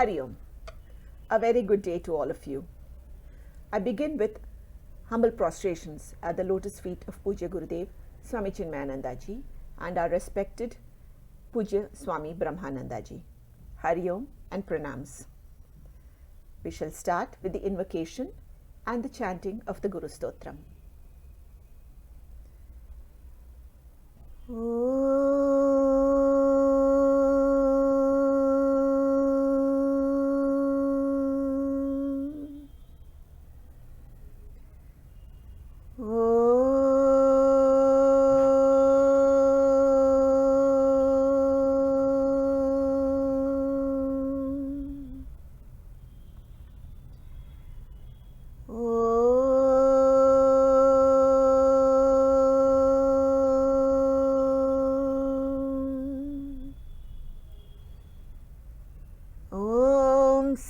Hari Om. A very good day to all of you. I begin with humble prostrations at the lotus feet of Pujya Gurudev Swami Chinmaya Ji and our respected Pujya Swami Brahmananda Ji. Hari Om and pranams. We shall start with the invocation and the chanting of the Guru Stotram.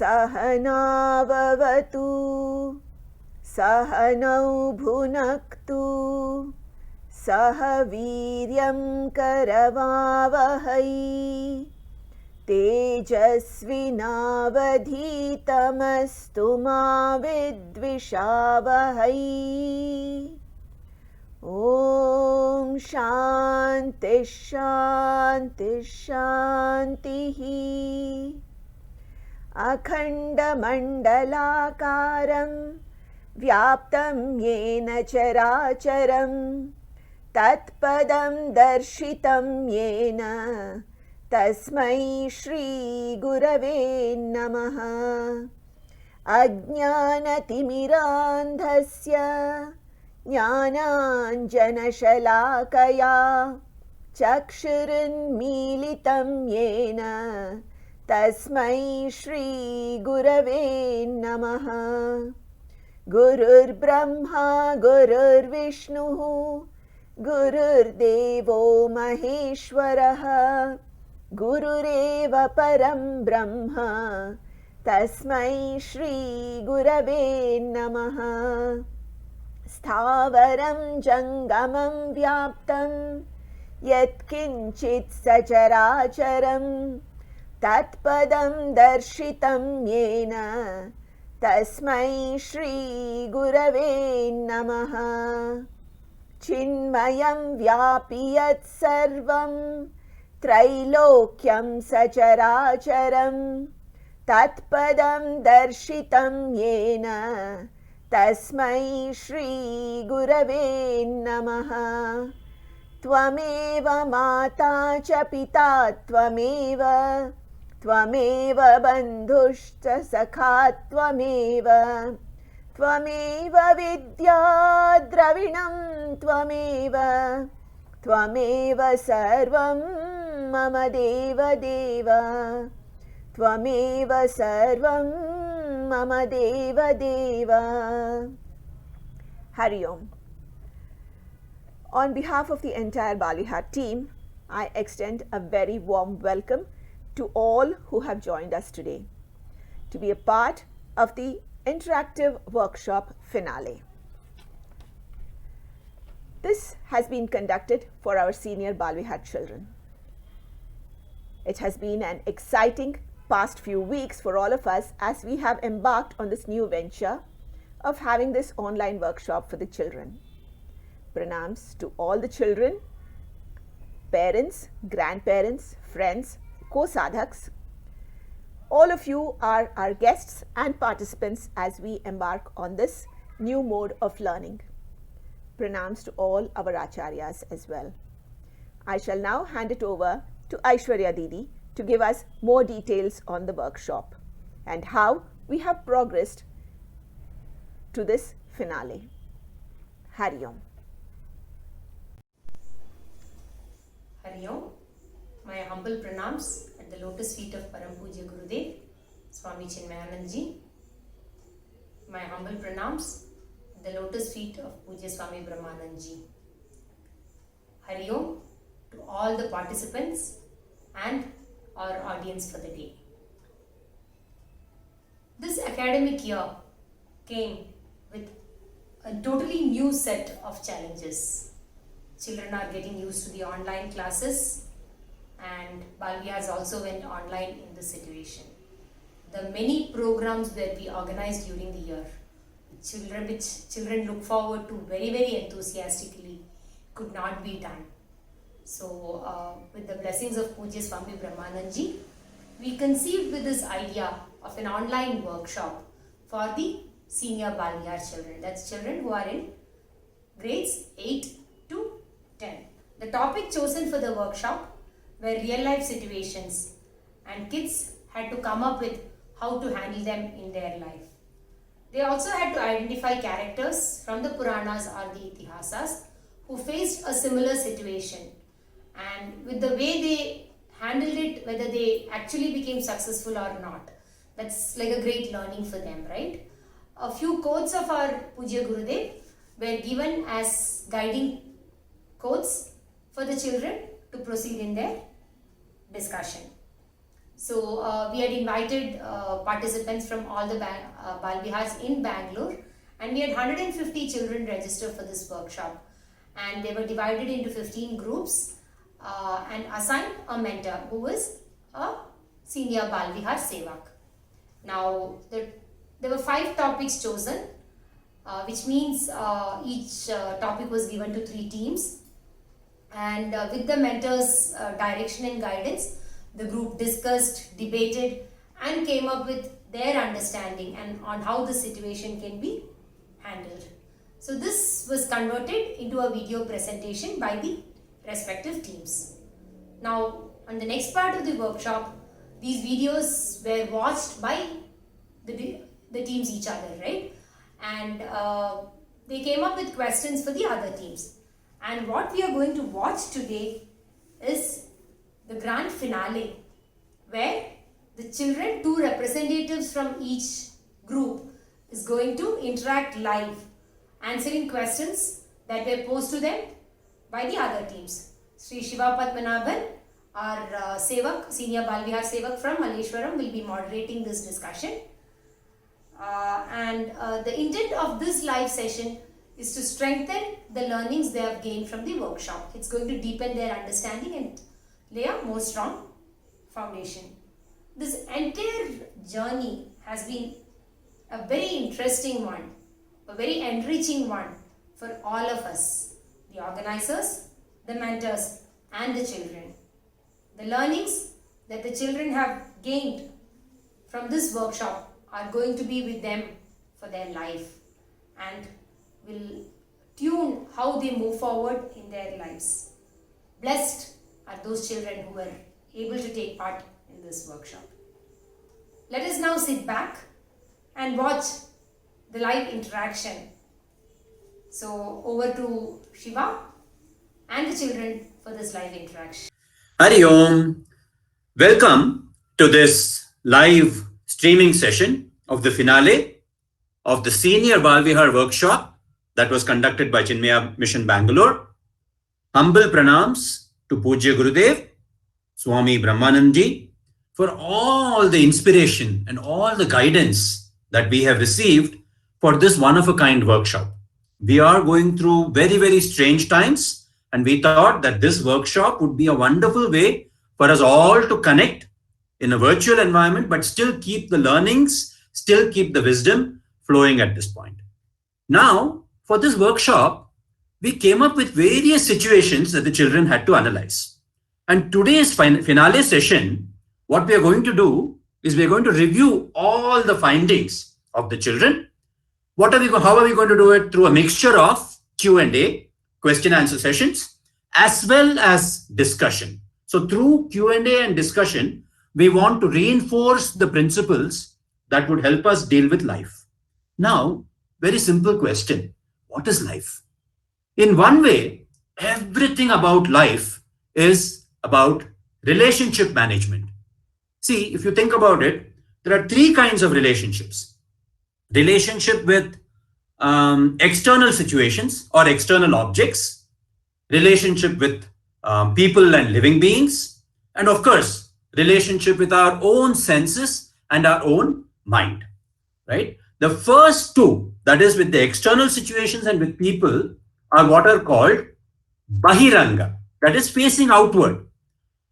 Sahana bhavatu, sahanau bhunaktu, sahaviryam karavavahai, tejasvinavadhitamastu ma vidvishavahai. Om Shanti Shanti Shantihi. Akhandamandalakaram vyaptam yena characharam tatpadam darshitam yena tasmai Shri Gurave Namaha. Ajnanatimirandhasya jnananjanashalakaya chakshurunmilitam yena tasmai Shri Gurave Namaha. Gurur Brahma Gurur Vishnu Gurur Devo Maheshwaraha Gurureva Param Brahma tasmai Shri Gurave Namaha. Sthavaram Jangamam Vyaptam Yatkinchit Sacharacharam Tatpadam darshitam yena tasmai Shri Gurave Namaha. Chinmayam vyapiyat sarvam trailokyam sacharacharam tatpadam darshitam yena tasmai Shri Gurave Namaha. Tvameva mata cha pita tvameva Tvameva bandhushcha sakha tvameva Tvameva vidya dravinam tvameva Tvameva sarvam mama deva deva Tvameva sarvam mama deva deva. Hari Om. On behalf of the entire Balavihar team, I extend a very warm welcome to all who have joined us today to be a part of the interactive workshop finale. This has been conducted for our senior Balavihar children. It has been an exciting past few weeks for all of us as we have embarked on this new venture of having this online workshop for the children. Pranams to all the children, parents, grandparents, friends, co-sadhaks. All of you are our guests and participants as we embark on this new mode of learning. Pranams to all our acharyas as well. I shall now hand it over to Aishwarya Didi to give us more details on the workshop and how we have progressed to this finale. Hari Om. Hari Om. My humble pranams at the lotus feet of Param Pujya Gurudev Swami Chinmaya Ji. My humble pranams at the lotus feet of Pujya Swami Brahmananda Ji. Hari Om to all the participants and our audience for the day. This academic year came with a totally new set of challenges. Children are getting used to the online classes and Balavihars also went online in this situation. the many programs that we organize during the year, which children look forward to very, very enthusiastically, could not be done. So, with the blessings of Pujya Swami Brahmanandji, we conceived with this idea of an online workshop for the Senior Balavihar children. That's children who are in grades 8 to 10. The topic chosen for the workshop were real life situations, and kids had to come up with how to handle them in their life. They also had to identify characters from the Puranas or the Itihasas who faced a similar situation, and with the way they handled it, whether they actually became successful or not. That's like a great learning for them, right? A few quotes of our Pujya Gurudev were given as guiding quotes for the children to proceed in their discussion. So, we had invited participants from all the Balavihars in Bangalore, and we had 150 children register for this workshop, and they were divided into 15 groups and assigned a mentor who was a Senior Balavihar Sevak. Now, there were 5 topics chosen, which means each topic was given to 3 teams, and with the mentor's direction and guidance, the group discussed, debated, and came up with their understanding and on how the situation can be handled. So this was converted into a video presentation by the respective teams. Now, on the next part of the workshop, these videos were watched by the teams each other, right? And they came up with questions for the other teams. And what we are going to watch today is the grand finale, where the children, 2 representatives from each group, is going to interact live, answering questions that were posed to them by the other teams. Sri Shiva Padmanabhan, our Sevak, Senior Balavihar Sevak from Malleshwaram, will be moderating this discussion. The intent of this live session is to strengthen the learnings they have gained from the workshop. It's going to deepen their understanding and lay a more strong foundation. This entire journey has been a very interesting one, a very enriching one for all of us, the organizers, the mentors, and the children. The learnings that the children have gained from this workshop are going to be with them for their life and will tune how they move forward in their lives. Blessed are those children who were able to take part in this workshop. Let us now sit back and watch the live interaction. So over to Shiva and the children for this live interaction. Hari Om. Welcome to this live streaming session of the finale of the Senior Balavihar workshop that was conducted by Chinmaya Mission Bangalore. Humble pranams to Pujya Gurudev, Swami Brahmanandji, for all the inspiration and all the guidance that we have received for this one-of-a-kind workshop. We are going through very, very strange times, and we thought that this workshop would be a wonderful way for us all to connect in a virtual environment, but still keep the learnings, still keep the wisdom flowing at this point. Now, for this workshop, we came up with various situations that the children had to analyze. And today's finale session, what we are going to do is we are going to review all the findings of the children. How are we going to do it? Through a mixture of Q&A, question answer sessions, as well as discussion. So through Q&A and discussion, we want to reinforce the principles that would help us deal with life. Now, very simple question. What is life? In one way, everything about life is about relationship management. See, if you think about it, there are 3 kinds of relationships. Relationship with external situations or external objects, relationship with people and living beings, and of course, relationship with our own senses and our own mind, right? The first 2, that is with the external situations and with people, are what are called Bahiranga, that is facing outward.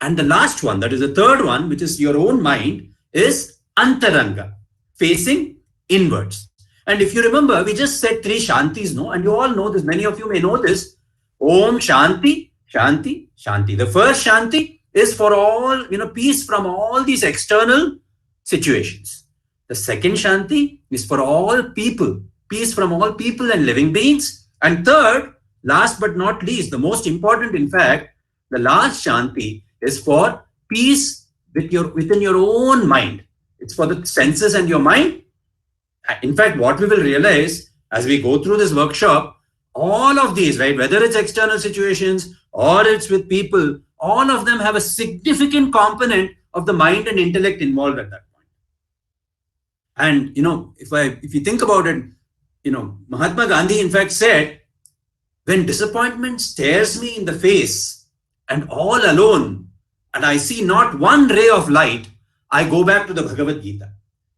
And the last one, that is the third one, which is your own mind, is Antaranga, facing inwards. And if you remember, we just said 3 Shantis, no? And you all know this, many of you may know this. Om Shanti, Shanti, Shanti. The first Shanti is for all, peace from all these external situations. The second Shanti is for all people, peace from all people and living beings. And third, last but not least, the most important, in fact, the last Shanti is for peace within your own mind. It's for the senses and your mind. In fact, what we will realize as we go through this workshop, all of these, right, whether it's external situations or it's with people, all of them have a significant component of the mind and intellect involved at that point. And, if you think about it, Mahatma Gandhi, in fact, said, when disappointment stares me in the face and all alone, and I see not one ray of light, I go back to the Bhagavad Gita.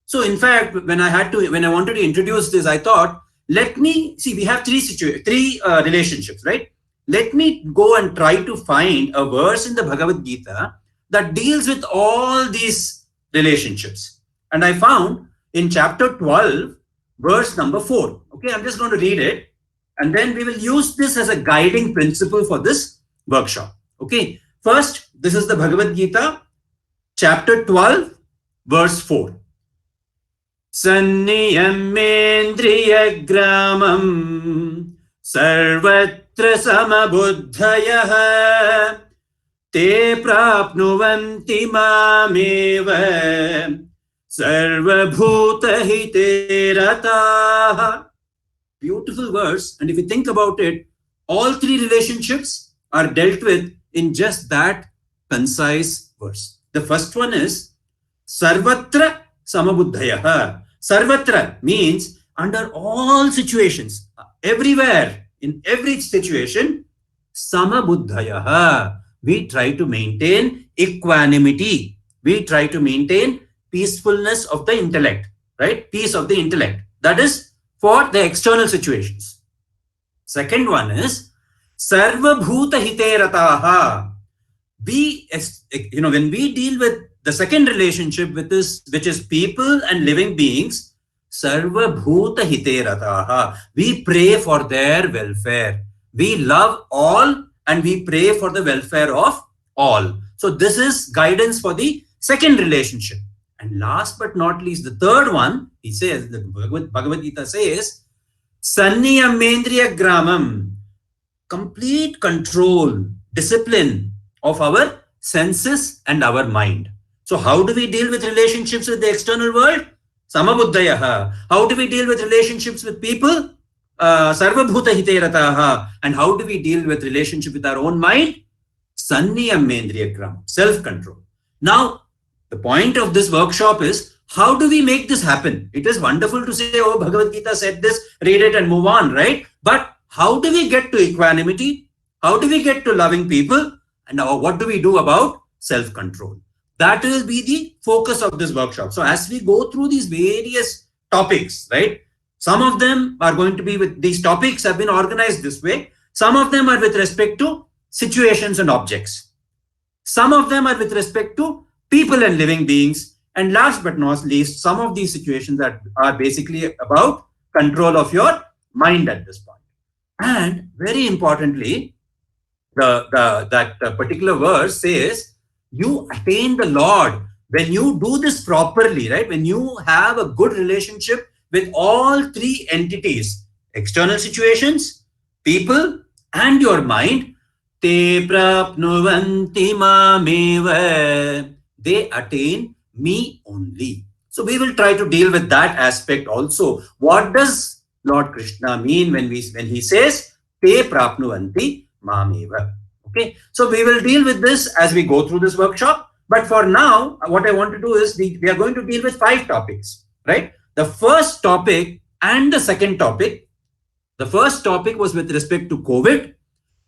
So in fact, when I wanted to introduce this, I thought, let me see, we have three relationships, right? Let me go and try to find a verse in the Bhagavad Gita that deals with all these relationships. And I found in chapter 12, verse number 4. Okay, I'm just going to read it. And then we will use this as a guiding principle for this workshop. Okay, first, this is the Bhagavad Gita, chapter 12, verse 4. Sanniyamendriya gramam sarvatra samabuddhayah te prapnuvanti mameva sarvabhuta hite rataha. Beautiful verse. And if you think about it, all three relationships are dealt with in just that concise verse. The first one is sarvatra samabuddhayah. Sarvatra means under all situations, everywhere, in every situation, samabuddhayah. We try to maintain equanimity. We try to maintain peacefulness of the intellect, right? Peace of the intellect. That is for the external situations. Second one is sarvabhuta hite rataha. When we deal with the second relationship with this, which is people and living beings, sarvabhuta hite rataha. We pray for their welfare. We love all and we pray for the welfare of all. So this is guidance for the second relationship. And last but not least, the third one, he says, the Bhagavad Gita says, Sanniyamendriya gramam, complete control, discipline of our senses and our mind. So how do we deal with relationships with the external world? Samabuddhayaha. How do we deal with relationships with people? Sarvabhuta hite rataha. And how do we deal with relationship with our own mind? Sanniyamendriya gramam, self-control. Now, the point of this workshop is, how do we make this happen? It is wonderful to say, oh, Bhagavad Gita said this, read it and move on, right? But how do we get to equanimity? How do we get to loving people? And now what do we do about self-control? That will be the focus of this workshop. So as we go through these various topics, right? Some of them are going to be with, these topics have been organized this way. Some of them are with respect to situations and objects. Some of them are with respect to people and living beings. And last but not least, some of these situations that are basically about control of your mind at this point. And very importantly, that particular verse says, you attain the Lord when you do this properly, right? When you have a good relationship with all three entities, external situations, people, and your mind, te prapnuvanti mameva. They attain me only. So we will try to deal with that aspect also. What does Lord Krishna mean when he says te prapnuvanti mameva? Okay, so we will deal with this as we go through this workshop. But for now, what I want to do is we are going to deal with 5 topics, right? The first topic and the second topic. The first topic was with respect to COVID.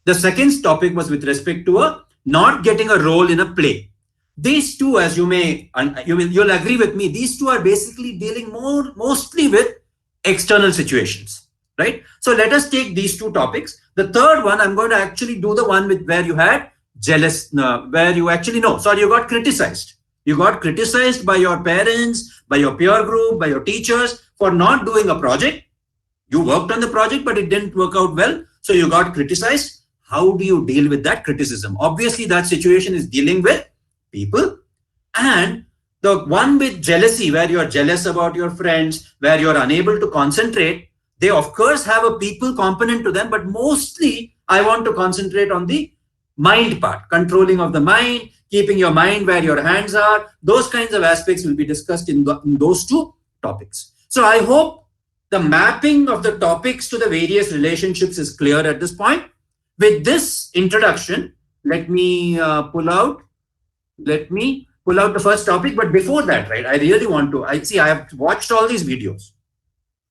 The second topic was with respect to not getting a role in a play. These two, as you'll agree with me, these two are basically dealing mostly with external situations, right? So let us take these two topics. The third one, I'm going to actually do the one where you had you got criticized. You got criticized by your parents, by your peer group, by your teachers for not doing a project. You worked on the project, but it didn't work out well. So you got criticized. How do you deal with that criticism? Obviously, that situation is dealing with people. And the one with jealousy, where you're jealous about your friends, where you're unable to concentrate, they of course have a people component to them, but mostly I want to concentrate on the mind part, controlling of the mind, keeping your mind where your hands are. Those kinds of aspects will be discussed in those two topics. So I hope the mapping of the topics to the various relationships is clear at this point. With this introduction, let me pull out the first topic. But before that, right, I really want to, I have watched all these videos.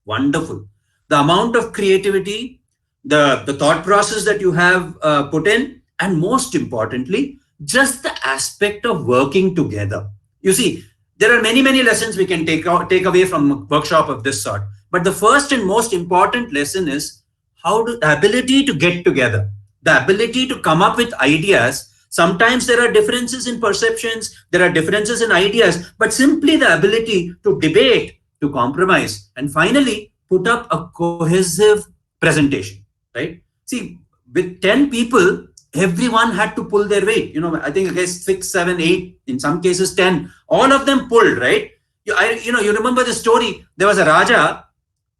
Wonderful. The amount of creativity, the thought process that you have put in, and most importantly, just the aspect of working together. You see, there are many lessons we can take away from a workshop of this sort. But the first and most important lesson is the ability to get together, the ability to come up with ideas. Sometimes there are differences in perceptions, there are differences in ideas, but simply the ability to debate, to compromise, and finally put up a cohesive presentation, right? See, with 10 people, everyone had to pull their weight. I think I guess 6, 7, 8, in some cases 10, all of them pulled, right? You remember the story. There was a Raja,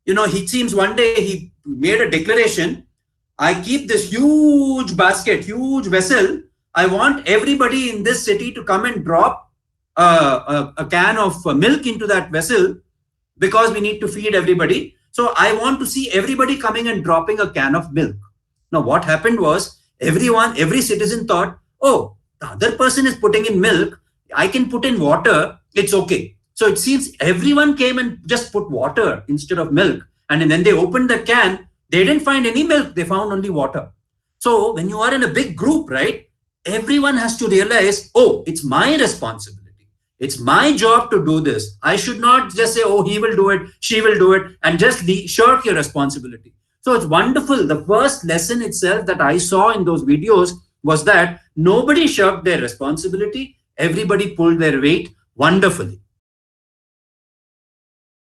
he seems one day he made a declaration. I keep this huge basket, huge vessel. I want everybody in this city to come and drop a can of milk into that vessel because we need to feed everybody. So I want to see everybody coming and dropping a can of milk. Now, what happened was every citizen thought, oh, the other person is putting in milk. I can put in water. It's okay. So it seems everyone came and just put water instead of milk. And then they opened the can. They didn't find any milk. They found only water. So when you are in a big group, right, everyone has to realize, oh, it's my responsibility. It's my job to do this. I should not just say, oh, he will do it, she will do it, and just shirk your responsibility. So it's wonderful. The first lesson itself that I saw in those videos was that nobody shirked their responsibility. Everybody pulled their weight wonderfully.